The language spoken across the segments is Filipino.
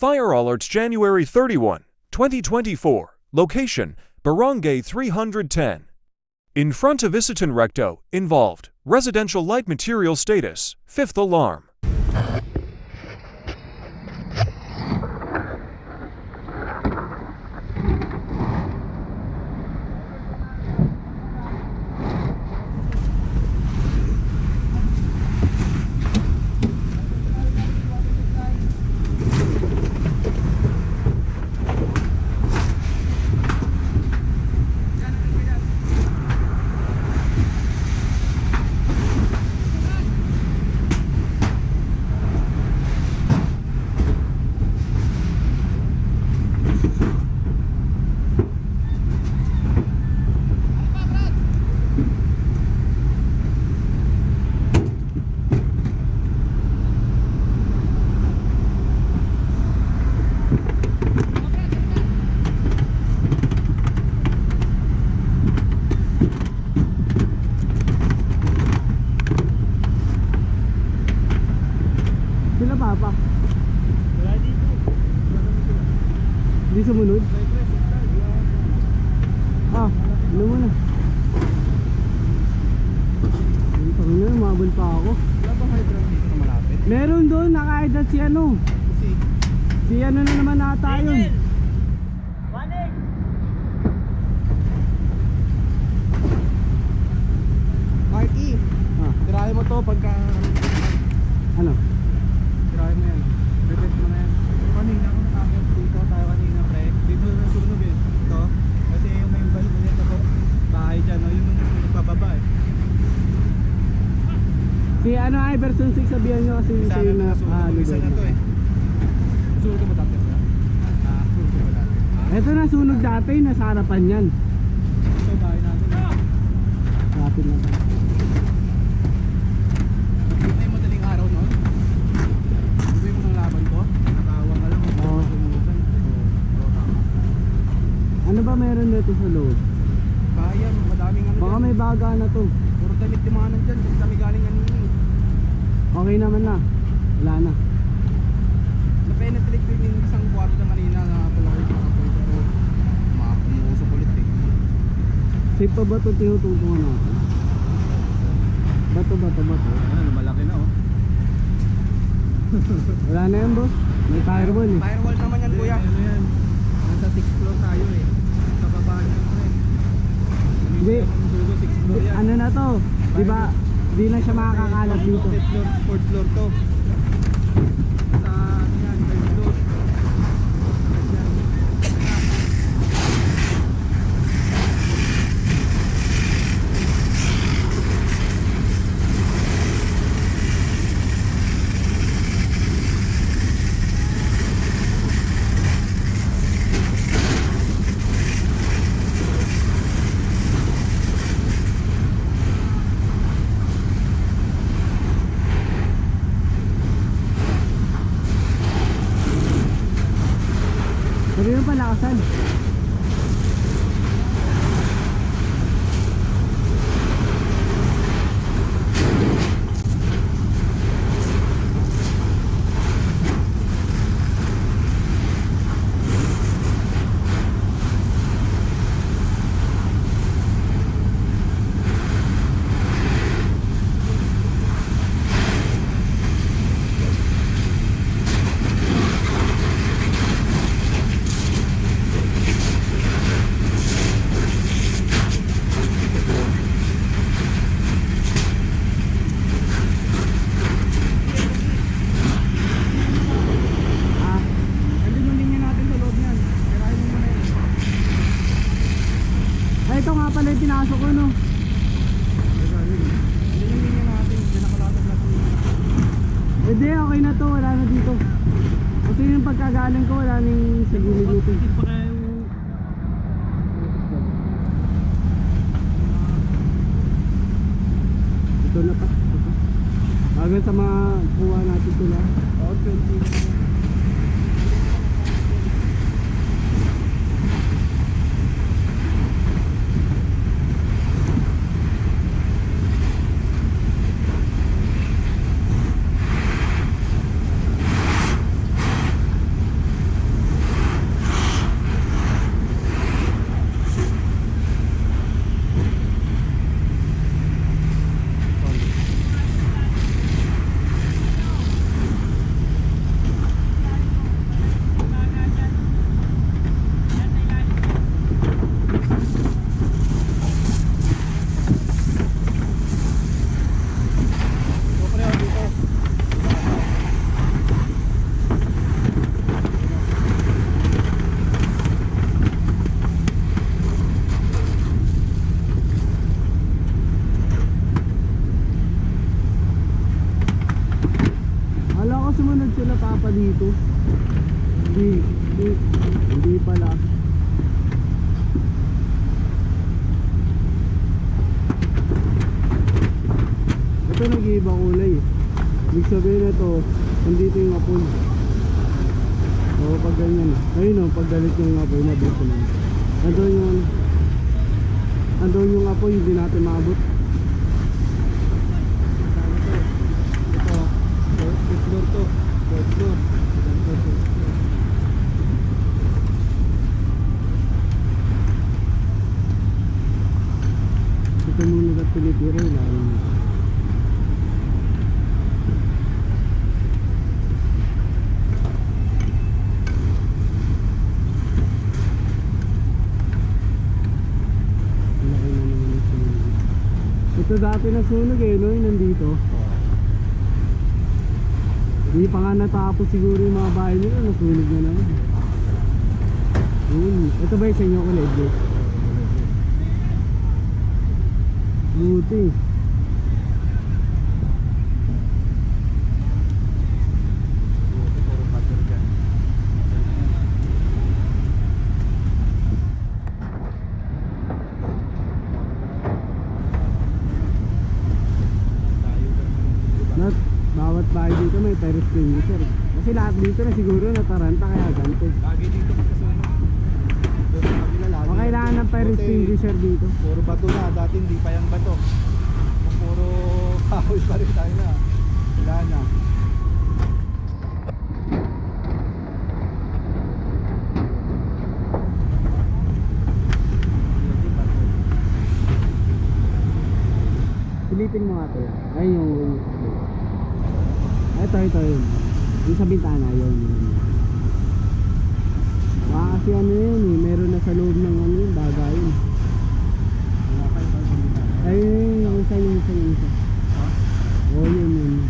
Fire alerts January 31, 2024. Location, Barangay 310. In front of Isitan Recto, involved. Residential light material status, 5th alarm. Sila papa? Wala dito. Hindi sumunod? Ah, ano muna? Dito na, umabol pa ako. Wala bang hydrant dito na malapit? Meron doon, naka-hydrant si ano. Si ano na naman ata yun. Marky, Ah, tirahin mo to pagka... ano? Tirahin mo yan. Repeat mo na yan. Kanina kung nakakit dito tayo kanina pre. Dito na sunog eh. Ito. Kasi yung may balkonet ako. Bahay dyan. No? Yung sunog pababa eh. Si ano ay version 6 sabihan nyo kasi Isa sa'yo na na sunog. Isa na to eh. Sunog ka ba dati? Sunog ka ba dati? Ito na sunog dati, nasa harapan yan. So bahay natin. Lapit na tayo. Ito yung madaling araw no? Ito yung mga laban ko. Natawa ka lang. Oo. Ano ba meron dito sa loob? Bayan, madaming ano Baka dyan. may baga na to. Puro damit yung mga nandyan. Kasi kami galing kanina eh. Okay naman na. Wala na. Na-penetrate ko yung isang kwarto kanina na tulawin ko ako pero umuusok ulit eh. Safe pa ba ito tinutungtungan natin? Bato. Ano, malaki na oh. Wala na yan boss. May firewall eh. Firewall naman yan kuya. Ano yan? Nasa 6th floor tayo eh. Sa baba niyan pre. Hindi. 6th floor yan. Ano na to? Diba? Di na siya makakakalap dito. 5th floor, 4th floor to. Sa ano yan, 3rd floor. Yan. Sabi mo pa lakasan. Andun yung linya natin sa loob niyan. Tirahin mo muna yan. Ay, ito nga pala yung pinasok ko no. Andun yung linya natin. Pinakalatag natin. Hindi, okay na to. Wala na dito. Kasi yung pagkagaling ko, wala nang sa gilid dito. pa kayo. Ito na pa. Bago sa mga kuha natin ito lang. Oo, 20. sumunod sila papa dito. Hindi pala. Ito nag-iiba kulay. Ibig sabihin ito, nandito yung apoy. O pag ganyan. Ayun o, pag galit yung apoy, mabilis naman. Andun yung apoy, hindi natin maabot. Ito, fourth floor to. Fourth floor. Ito muna na pinitira yung lalo na. Laki na naman yung sunog. Ito dati nasunog eh, no? Yung nandito. Hindi pa nga natapos siguro yung mga bahay nila, nasunog na naman. Ito ba yung sa inyo kolege? Buti. Puro pader dyan. Bawat bahay dito may fire extinguisher. Kasi lahat dito na siguro nataranta kaya ganito. Lagi dito magkasunog. Doon sa kabila lagi. O kailangan ng fire Buti, extinguisher dito. puro bato na, dati hindi pa yung bato. Puro kahoy pa rin tayo na. Wala na. Pilitin mo nga ito. Ay yung ito yun. Yung sa bintana yun. Kasi ano yun eh, meron na sa loob ng ano yun, bagay yun. Ayun, yung isa. Oh, yun.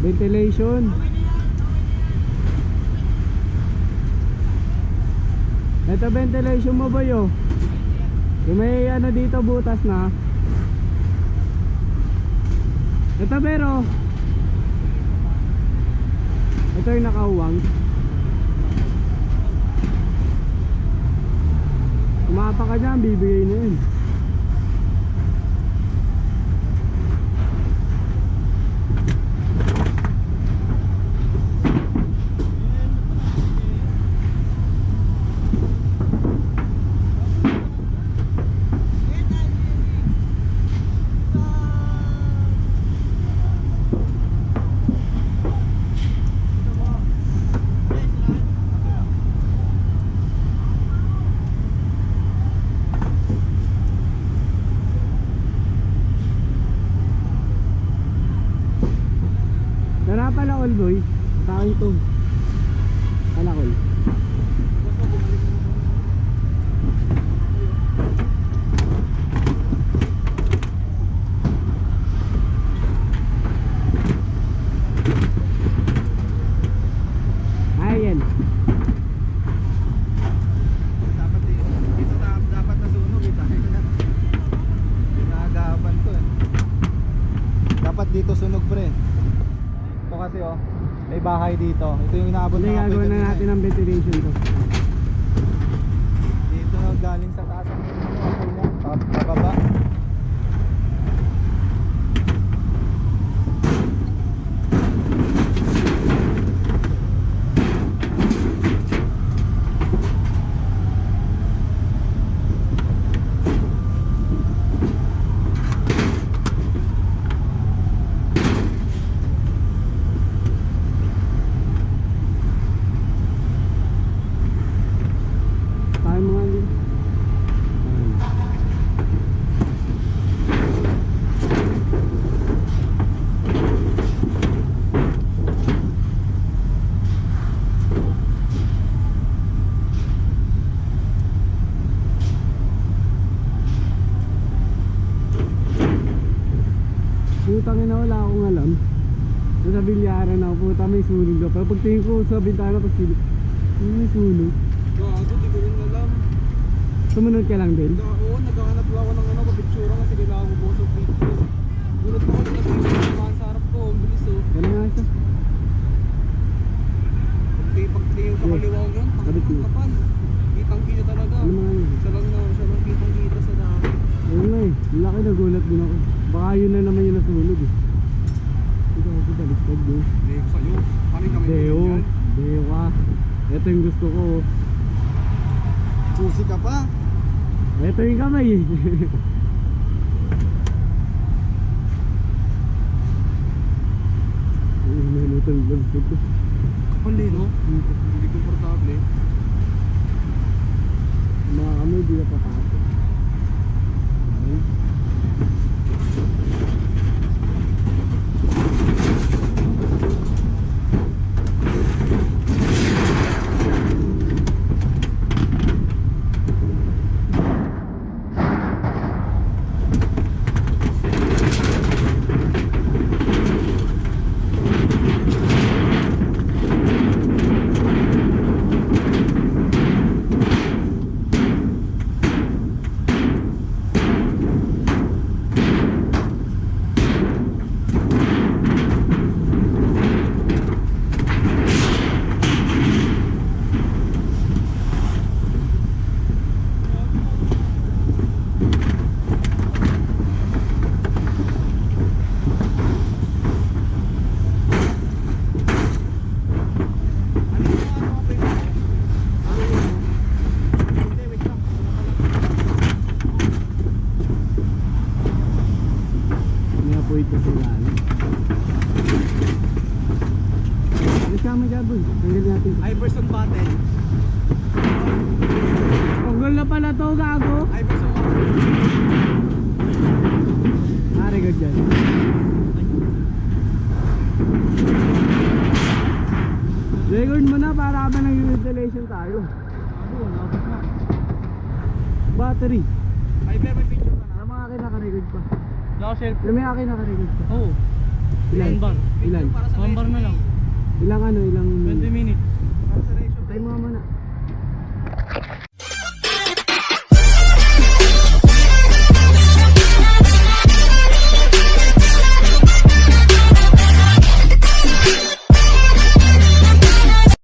Ventilation. Ito ventilation mo ba yun? Yung may ano dito butas na. Ito pero ito yung nakauwang. Kumapa ka dyan, bibigay na yun. Tara pala all boy. Tao ito. Palakol. Ayan. Dapat dito dapat nasunog eh. Tayo na. Pinagapan to eh. Dapat dito sunog pre. Ito kasi oh, may bahay dito. Ito yung inaabot Hindi, na gagawin na natin ang ventilation to. Dito galing sa taas ang apoy niya. Pababa. Tayo mga din. Putang ina, wala akong alam. Nasa bilyaran ako, puta may sunog na. Pero pagtingin ko sa bintana, pag silip, may sunog. Gago, di ko rin alam. Sumunod ka lang din. Oo, nagkakanap lang ako ng ano, kapitsura kasi kailangan ko busog pictures. Gulat ako na nag-picture naman sa harap ko. nasunog eh. Ito ako baliktad eh. Deo sa'yo. Paano kami Deo. Deo ka. Ito yung gusto ko. Susi ka pa? Ito yung kamay eh. Ito yung gusto ko. Kapali, no? Hindi komportable. Mga kamay di na papasok. Ayun. May apoy ito sila. Kasama dyan boy. Tanggal natin. Iverson Battle. Tanggal na pala to gago. Iverson Battle. Record dyan. Record mo na para ba nag-ventilation tayo. Ano, nabot na. Battery. Ay, may picture ka na. Sa mga akin naka-record pa. Wala ko cellphone. Sa may akin naka-record pa. Oo. Ilan? bar. Ilan? One bar na lang. Ilang ano? Ilang 20 minutes. Patay mo nga muna.